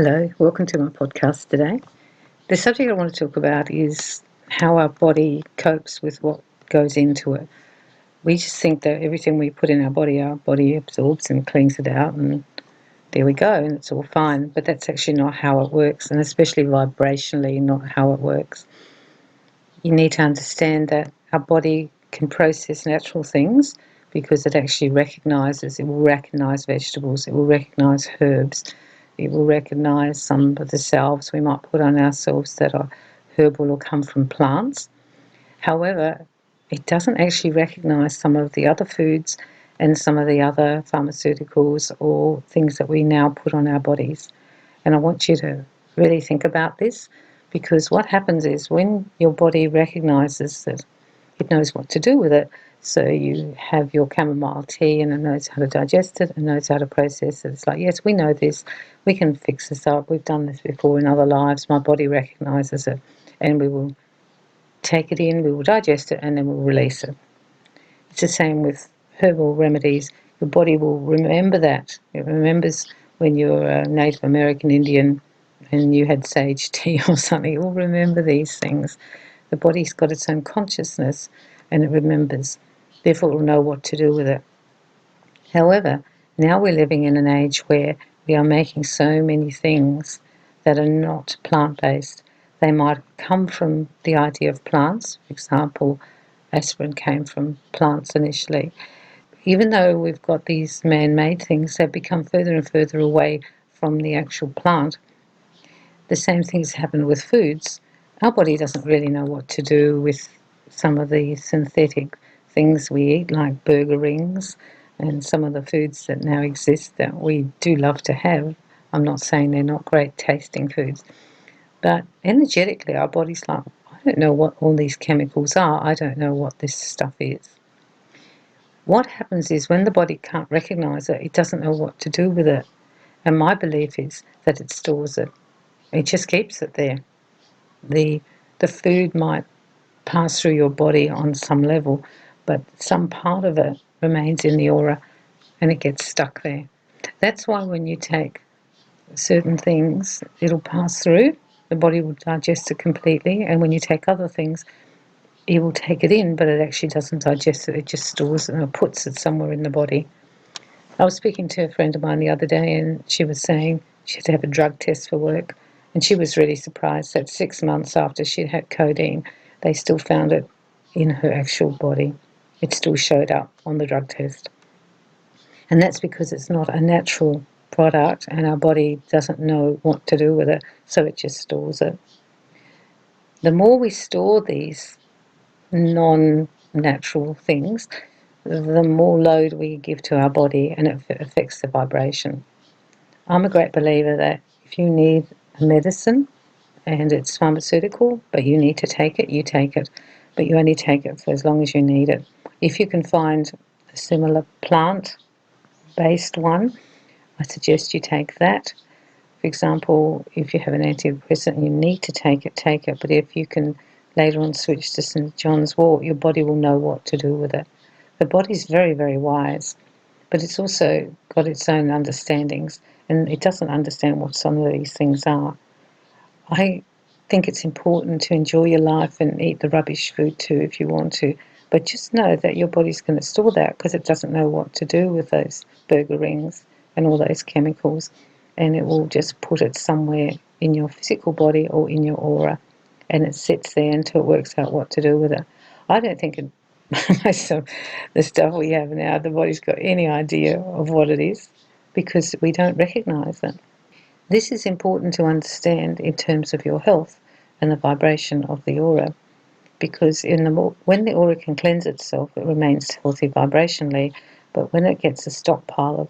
Hello, welcome to my podcast today. The subject I want to talk about is how our body copes with what goes into it. We just think that everything we put in our body absorbs and cleans it out, and there we go, and it's all fine. But that's actually not how it works, and especially vibrationally, not how it works. You need to understand that our body can process natural things because it actually it will recognize vegetables, it will recognize herbs, it will recognise some of the salves we might put on ourselves that are herbal or come from plants. However, it doesn't actually recognise some of the other foods and some of the other pharmaceuticals or things that we now put on our bodies. And I want you to really think about this, because what happens is when your body recognises that it knows what to do with it. So you have your chamomile tea and it knows how to digest it and knows how to process it. It's like, yes, we know this. We can fix this up. We've done this before in other lives. My body recognises it, and we will take it in, we will digest it, and then we'll release it. It's the same with herbal remedies. Your body will remember that. It remembers when you're a Native American Indian and you had sage tea or something. It will remember these things. The body's got its own consciousness and it remembers. Therefore, it will know what to do with it. However, now we're living in an age where we are making so many things that are not plant-based. They might come from the idea of plants. For example, aspirin came from plants initially. Even though we've got these man-made things, they've become further and further away from the actual plant. The same things happen with foods. Our body doesn't really know what to do with some of the synthetic things we eat, like burger rings and some of the foods that now exist that we do love to have. I'm not saying they're not great tasting foods, but energetically our body's like, I don't know what all these chemicals are. I don't know what this stuff is. What happens is when the body can't recognise it, it doesn't know what to do with it. And my belief is that it stores it. It just keeps it there. The food might pass through your body on some level, but some part of it remains in the aura and it gets stuck there. That's why when you take certain things, it'll pass through, the body will digest it completely, and when you take other things, it will take it in, but it actually doesn't digest it, it just stores it and it puts it somewhere in the body. I was speaking to a friend of mine the other day and she was saying she had to have a drug test for work, and she was really surprised that 6 months after she'd had codeine, they still found it in her actual body. It still showed up on the drug test. And that's because it's not a natural product and our body doesn't know what to do with it, so it just stores it. The more we store these non-natural things, the more load we give to our body and it affects the vibration. I'm a great believer that if you need a medicine and it's pharmaceutical, but you need to take it, you take it. But you only take it for as long as you need it. If you can find a similar plant-based one, I suggest you take that. For example, if you have an antidepressant and you need to take it, take it. But if you can later on switch to St. John's wort, your body will know what to do with it. The body's very, very wise, but it's also got its own understandings, and it doesn't understand what some of these things are. I think it's important to enjoy your life and eat the rubbish food too if you want to, but just know that your body's going to store that because it doesn't know what to do with those burger rings and all those chemicals, and it will just put it somewhere in your physical body or in your aura, and it sits there until it works out what to do with it. I don't think most of the stuff we have now, the body's got any idea of what it is because we don't recognise it. This is important to understand in terms of your health and the vibration of the aura, because when the aura can cleanse itself, it remains healthy vibrationally, but when it gets a stockpile of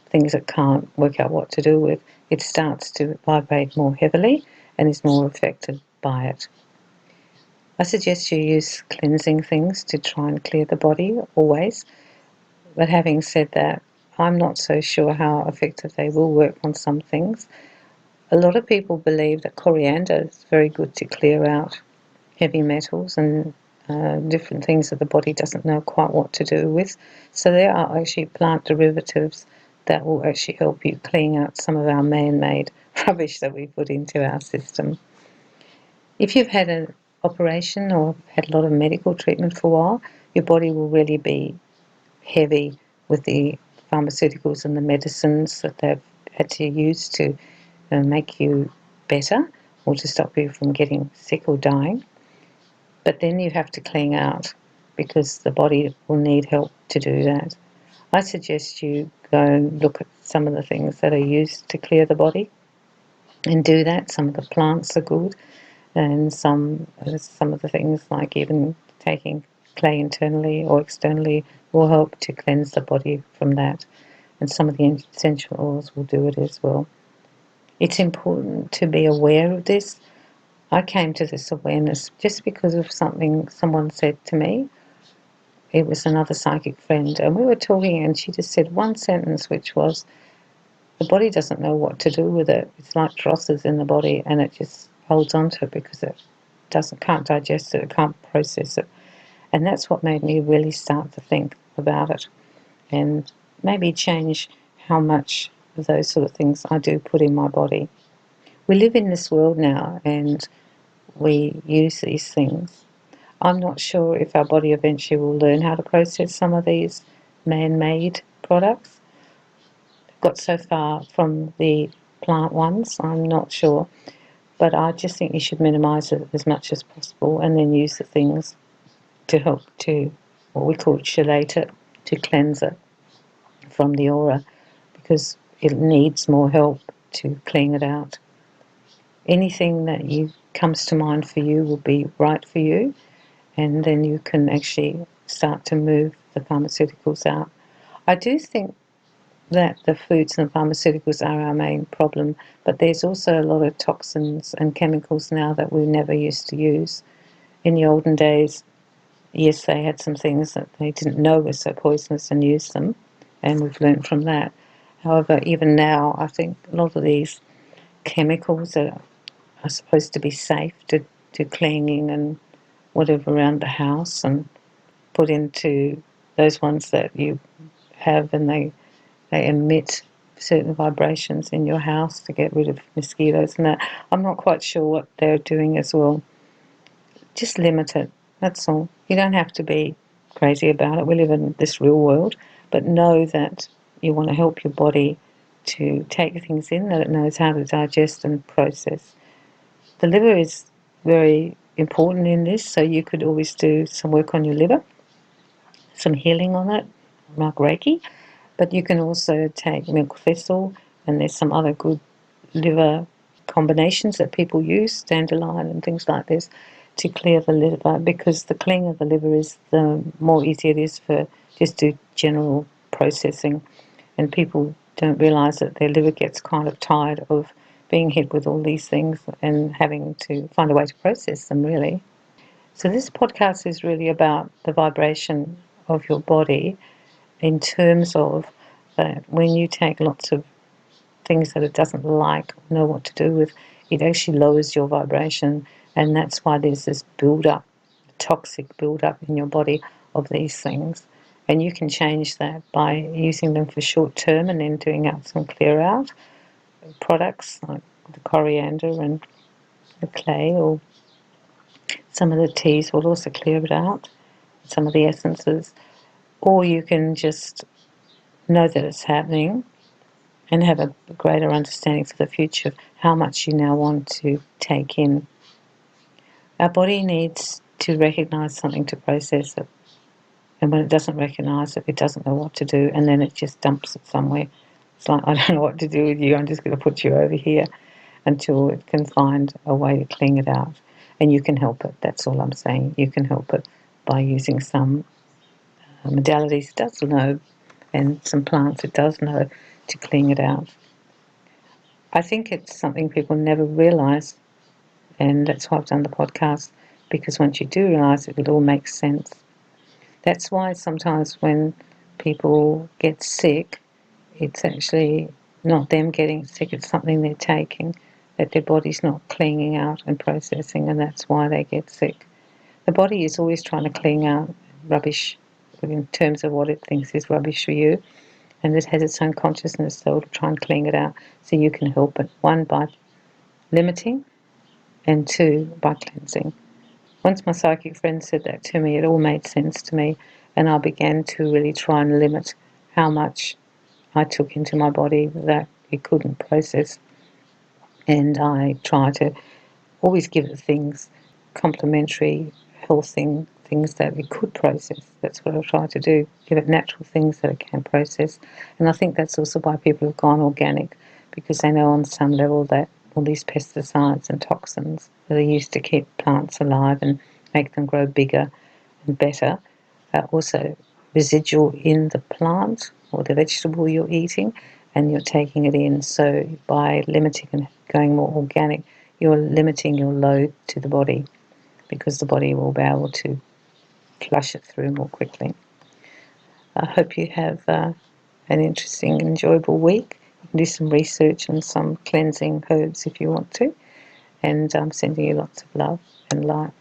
things it can't work out what to do with, it starts to vibrate more heavily and is more affected by it. I suggest you use cleansing things to try and clear the body always, but having said that, I'm not so sure how effective they will work on some things. A lot of people believe that coriander is very good to clear out heavy metals and different things that the body doesn't know quite what to do with. So there are actually plant derivatives that will actually help you clean out some of our man-made rubbish that we put into our system. If you've had an operation or had a lot of medical treatment for a while, your body will really be heavy with the pharmaceuticals and the medicines that they've had to use to make you better or to stop you from getting sick or dying. But then you have to clean out because the body will need help to do that. I suggest you go and look at some of the things that are used to clear the body and do that. Some of the plants are good, and some of the things like even taking clay internally or externally will help to cleanse the body from that. And some of the essential oils will do it as well. It's important to be aware of this. I came to this awareness just because of something someone said to me. It was another psychic friend, and we were talking, and she just said one sentence, which was, the body doesn't know what to do with it. It's like drosses in the body, and it just holds on to it because it can't digest it, it can't process it. And that's what made me really start to think about it and maybe change how much of those sort of things I do put in my body. We live in this world now, and we use these things. I'm not sure if our body eventually will learn how to process some of these man-made products. Got so far from the plant ones, I'm not sure. But I just think you should minimise it as much as possible and then use the things to help to, what we call chelate it, to cleanse it from the aura, because it needs more help to clean it out. Anything that comes to mind for you will be right for you, and then you can actually start to move the pharmaceuticals out. I do think that the foods and pharmaceuticals are our main problem, but there's also a lot of toxins and chemicals now that we never used to use. In the olden days, yes, they had some things that they didn't know were so poisonous and used them, and we've learned from that. However, even now, I think a lot of these chemicals are supposed to be safe to cleaning and whatever around the house, and put into those ones that you have, and they emit certain vibrations in your house to get rid of mosquitoes and that. I'm not quite sure what they're doing as well. Just limit it, that's all. You don't have to be crazy about it. We live in this real world, but know that you want to help your body to take things in that it knows how to digest and process. The liver is very important in this, so you could always do some work on your liver, some healing on it, like Reiki. But you can also take milk thistle, and there's some other good liver combinations that people use, dandelion and things like this, to clear the liver, because the cleaner the liver is, the more easy it is for just do general processing. And people don't realise that their liver gets kind of tired of being hit with all these things and having to find a way to process them, really. So this podcast is really about the vibration of your body, in terms of that when you take lots of things that it doesn't like, know what to do with, it actually lowers your vibration, and that's why there's this build-up, toxic build-up in your body of these things. And you can change that by using them for short term and then doing out some clear out products like the coriander and the clay, or some of the teas will also clear it out, some of the essences. Or you can just know that it's happening and have a greater understanding for the future of how much you now want to take in. Our body needs to recognise something to process it. And when it doesn't recognise it, it doesn't know what to do, and then it just dumps it somewhere. It's like, I don't know what to do with you, I'm just going to put you over here until it can find a way to clean it out. And you can help it, that's all I'm saying. You can help it by using some modalities it does know, and some plants it does know, to clean it out. I think it's something people never realise, and that's why I've done the podcast, because once you do realise it, it all makes sense. That's why sometimes when people get sick, it's actually not them getting sick, it's something they're taking that their body's not cleaning out and processing, and that's why they get sick. The body is always trying to clean out rubbish in terms of what it thinks is rubbish for you, and it has its own consciousness, so it'll try and clean it out so you can help it. 1, by limiting, and 2, by cleansing. Once my psychic friend said that to me, it all made sense to me, and I began to really try and limit how much I took into my body that it couldn't process. And I try to always give it things, complementary, healthy things that it could process. That's what I try to do, give it natural things that it can process. And I think that's also why people have gone organic, because they know on some level that all these pesticides and toxins that are used to keep plants alive and make them grow bigger and better are also residual in the plant or the vegetable you're eating, and you're taking it in. So by limiting and going more organic, you're limiting your load to the body, because the body will be able to flush it through more quickly. I hope you have an interesting and enjoyable week. You can do some research on some cleansing herbs if you want to, and I'm sending you lots of love and light.